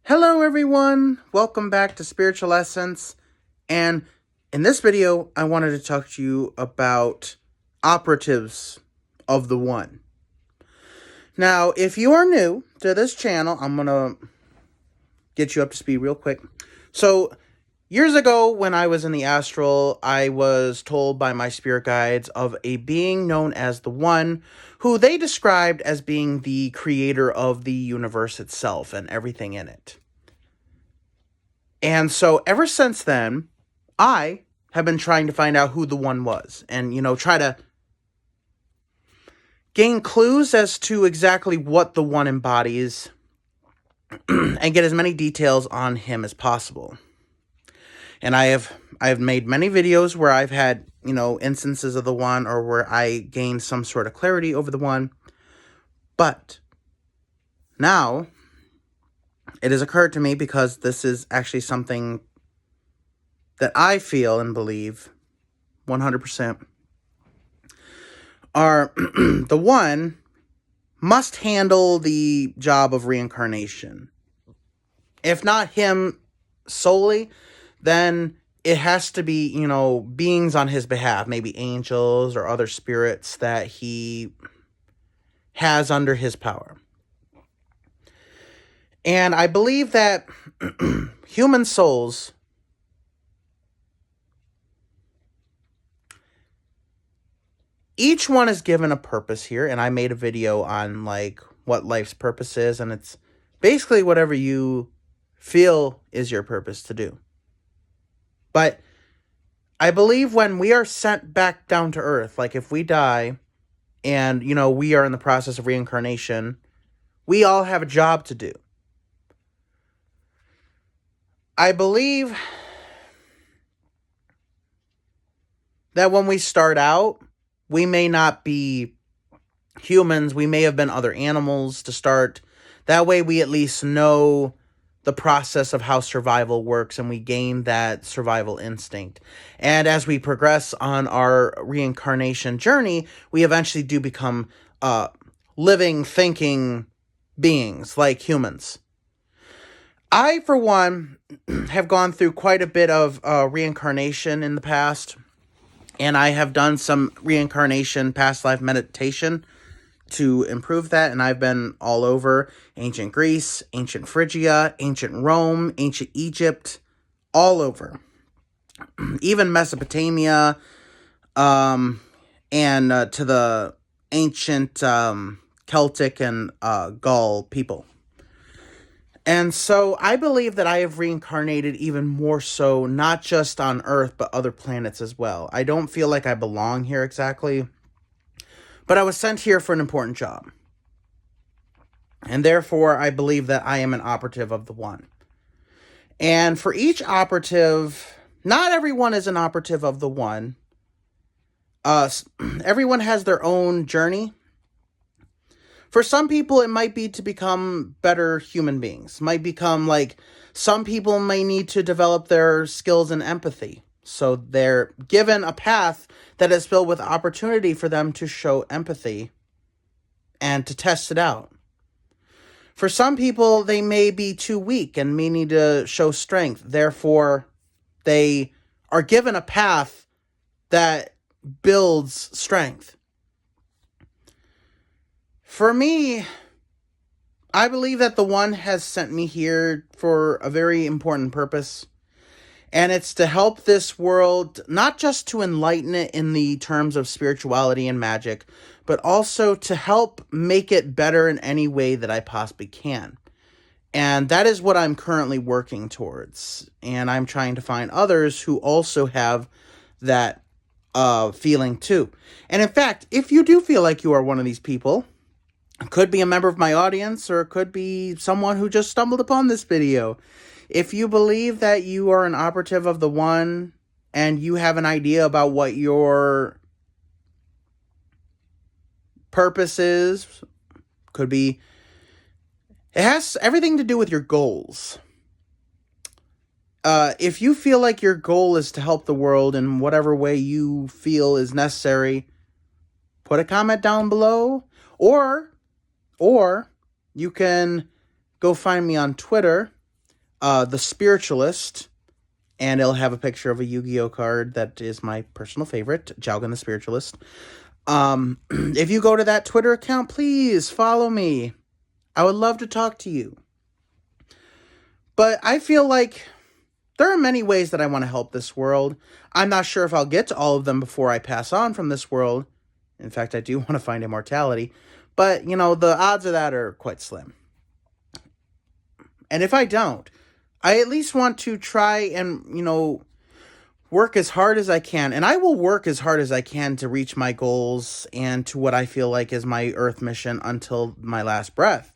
Hello everyone, welcome back to Spiritual Essence, and in this video I wanted to talk to you about operatives of the One. Now, if you are new to this channel, I'm going to get you up to speed real quick. So, years ago when I was in the astral, I was told by my spirit guides of a being known as the One, who they described as being the creator of the universe itself and everything in it. And so ever since then, I have been trying to find out who the One was and, try to gain clues as to exactly what the One embodies and get as many details on him as possible. And I have made many videos where I've had, instances of the One or where I gained some sort of clarity over the One. But now it has occurred to me, because this is actually something that I feel and believe 100% are the One must handle the job of reincarnation. If not him solely, then it has to be, beings on his behalf, maybe angels or other spirits that he has under his power. And I believe that human souls each one is given a purpose here, and I made a video on what life's purpose is, and it's basically whatever you feel is your purpose to do. But I believe when we are sent back down to earth, like if we die and, we are in the process of reincarnation, we all have a job to do. I believe that when we start out, we may not be humans. We may have been other animals to start. That way we at least know the process of how survival works, and we gain that survival instinct. And as we progress on our reincarnation journey, we eventually do become living, thinking beings like humans. I, for one, have gone through quite a bit of reincarnation in the past, and I have done some reincarnation past life meditation to improve that, and I've been all over ancient Greece, ancient Phrygia, ancient Rome, ancient Egypt, all over. Even Mesopotamia, and to the ancient Celtic and Gaul people. And so I believe that I have reincarnated even more so, not just on Earth, but other planets as well. I don't feel like I belong here exactly, but I was sent here for an important job. And therefore, I believe that I am an operative of the One. And for each operative, not everyone is an operative of the One. Everyone has their own journey. For some people, it might be to become better human beings. Might become some people may need to develop their skills in empathy. So they're given a path that is filled with opportunity for them to show empathy and to test it out. For some people, they may be too weak and may need to show strength. Therefore, they are given a path that builds strength. For me, I believe that the One has sent me here for a very important purpose. And it's to help this world, not just to enlighten it in the terms of spirituality and magic, but also to help make it better in any way that I possibly can. And that is what I'm currently working towards. And I'm trying to find others who also have that feeling too. And in fact, if you do feel like you are one of these people, it could be a member of my audience, or it could be someone who just stumbled upon this video. If you believe that you are an operative of the One and you have an idea about what your purpose is, could be, it has everything to do with your goals. If you feel like your goal is to help the world in whatever way you feel is necessary, put a comment down below, or you can go find me on Twitter The Spiritualist, and it'll have a picture of a Yu-Gi-Oh card that is my personal favorite, Jalgan the Spiritualist. If you go to that Twitter account, please follow me. I would love to talk to you. But I feel like there are many ways that I want to help this world. I'm not sure if I'll get to all of them before I pass on from this world. In fact, I do want to find immortality. But, the odds of that are quite slim. And if I don't, I at least want to try and, work as hard as I can. And I will work as hard as I can to reach my goals and to what I feel like is my Earth mission until my last breath.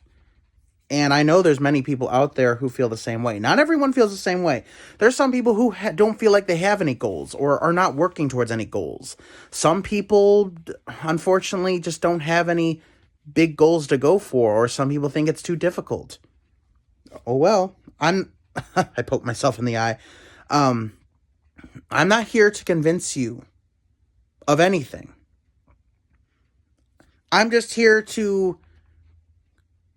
And I know there's many people out there who feel the same way. Not everyone feels the same way. There's some people who don't feel like they have any goals or are not working towards any goals. Some people, unfortunately, just don't have any big goals to go for, or some people think it's too difficult. Oh, well, I poke myself in the eye. I'm not here to convince you of anything. I'm just here to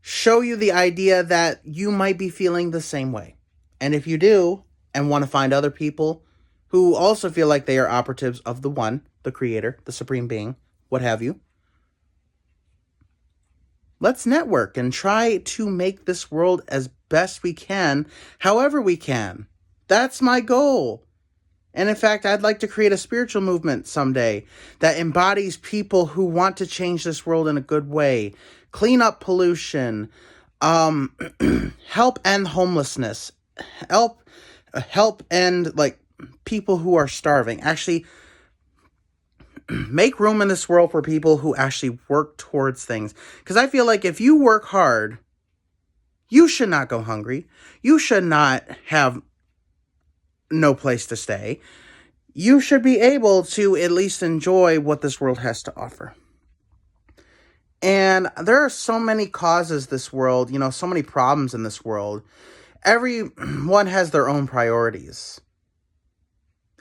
show you the idea that you might be feeling the same way. And if you do, and want to find other people who also feel like they are operatives of the One, the Creator, the Supreme Being, what have you, let's network and try to make this world as best we can, however we can. That's my goal. And in fact, I'd like to create a spiritual movement someday that embodies people who want to change this world in a good way, clean up pollution, help end homelessness, help end people who are starving. Actually, make room in this world for people who actually work towards things. Because I feel like if you work hard, you should not go hungry. You should not have no place to stay. You should be able to at least enjoy what this world has to offer. And there are so many causes this world, so many problems in this world. Everyone has their own priorities.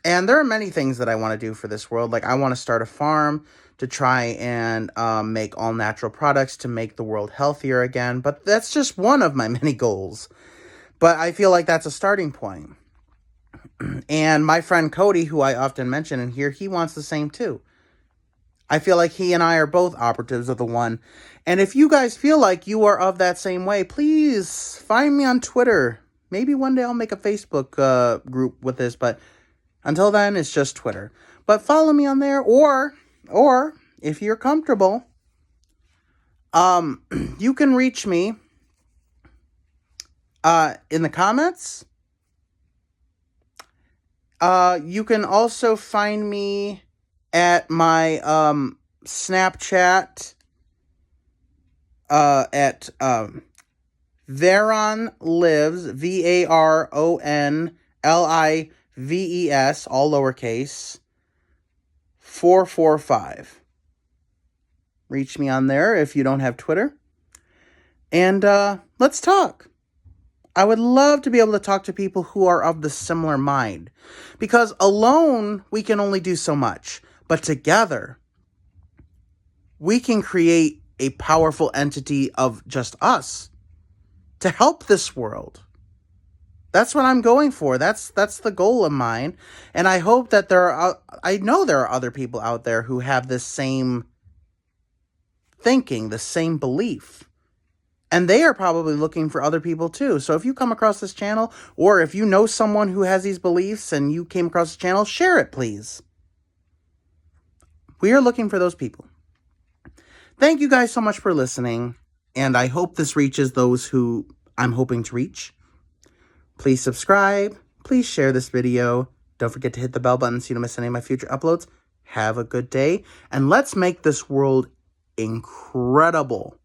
And there are many things that I want to do for this world. Like I want to start a farm to try and make all natural products to make the world healthier again. But that's just one of my many goals. But I feel like that's a starting point. And my friend Cody, who I often mention in here, he wants the same too. I feel like he and I are both operatives of the One. And if you guys feel like you are of that same way, please find me on Twitter. Maybe one day I'll make a Facebook group with this, but until then, it's just Twitter. But follow me on there, or if you're comfortable, you can reach me in the comments. You can also find me at my Snapchat at Varon Lives, VARONLIVES, all lowercase, 445. Reach me on there if you don't have Twitter. And let's talk. I would love to be able to talk to people who are of the similar mind. Because alone, we can only do so much. But together, we can create a powerful entity of just us to help this world. That's what I'm going for. That's the goal of mine. And I hope that I know there are other people out there who have this same thinking, the same belief. And they are probably looking for other people too. So if you come across this channel, or if you know someone who has these beliefs and you came across the channel, share it, please. We are looking for those people. Thank you guys so much for listening. And I hope this reaches those who I'm hoping to reach. Please subscribe. Please share this video. Don't forget to hit the bell button so you don't miss any of my future uploads. Have a good day. And let's make this world incredible.